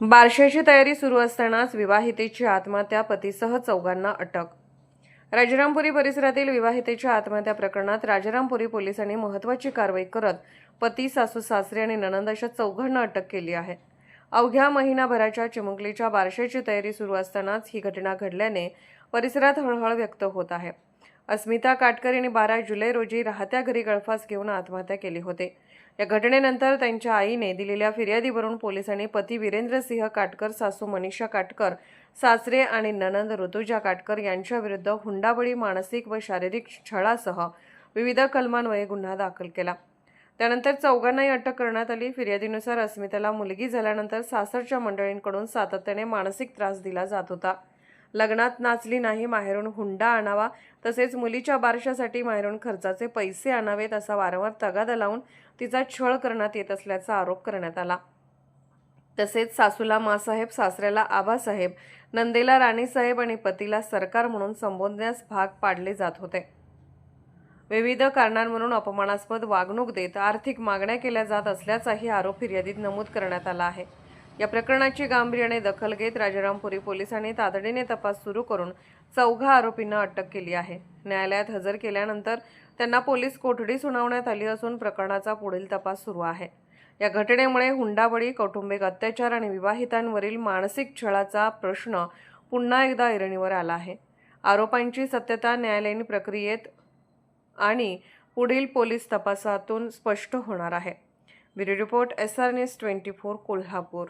बारशाची तयारी सुरू असतानाच विवाहितेची आत्महत्या, पतीसह चौघांना अटक. राजारामपुरी परिसरातील विवाहितेच्या आत्महत्या प्रकरणात राजारामपुरी पोलिसांनी महत्त्वाची कारवाई करत पती, सासू, सासरे आणि नणंद अशा चौघांना अटक केली आहे. अवघ्या महिनाभराच्या चिमुकलीच्या बारशाची तयारी सुरू असतानाच ही घटना घडल्याने परिसरात हळहळ व्यक्त होत आहे. अस्मिता काटकर यांनी 12 जुलै रोजी राहत्या घरी गळफास घेऊन आत्महत्या केली होती. या घटनेनंतर त्यांच्या आईने दिलेल्या फिर्यादीवरून पोलिसांनी पती वीरेंद्रसिंह काटकर, सासू मनीषा काटकर, सासरे आणि नणंद ऋतुजा काटकर यांच्याविरुद्ध हुंडाबळी, मानसिक व शारीरिक छळासह विविध कलमान्वये गुन्हा दाखल केला. त्यानंतर चौघांनाही अटक करण्यात आली. फिर्यादीनुसार अस्मिताला मुलगी झाल्यानंतर सासरच्या मंडळींकडून सातत्याने मानसिक त्रास दिला जात होता. लग्नात नाचली नाही, माहेरून हुंडा आणावा, तसेच मुलीच्या बारशासाठी माहेरून खर्चाचे पैसे आणावेत असा वारंवार तगादा लावून तिचा छळ करण्यात येत असल्याचा आरोप करण्यात आला. तसेच सासूला मासाहेब, सासऱ्याला आबासाहेब, नंदेला राणीसाहेब आणि पतीला सरकार म्हणून संबोधण्यास भाग पाडले जात होते. विविध कारणांवरून अपमानास्पद वागणूक देत आर्थिक मागण्या केल्या जात असल्याचाही आरोप फिर्यादीत नमूद करण्यात आला आहे. या प्रकरणाची गांभीर्याने दखल घेत राजारामपुरी पोलिसांनी तातडीने तपास सुरू करून चौघा आरोपींना अटक केली आहे. न्यायालयात हजर केल्यानंतर त्यांना पोलीस कोठडी सुनावण्यात आली असून प्रकरणाचा पुढील तपास सुरू आहे. या घटनेमुळे हुंडाबळी, कौटुंबिक अत्याचार आणि विवाहितांवरील मानसिक छळाचा प्रश्न पुन्हा एकदा ऐरणीवर आला आहे. आरोपांची सत्यता न्यायालयीन प्रक्रियेत आणि पुढील पोलीस तपासातून स्पष्ट होणार आहे. Bureau report, SR News 24, Kolhapur.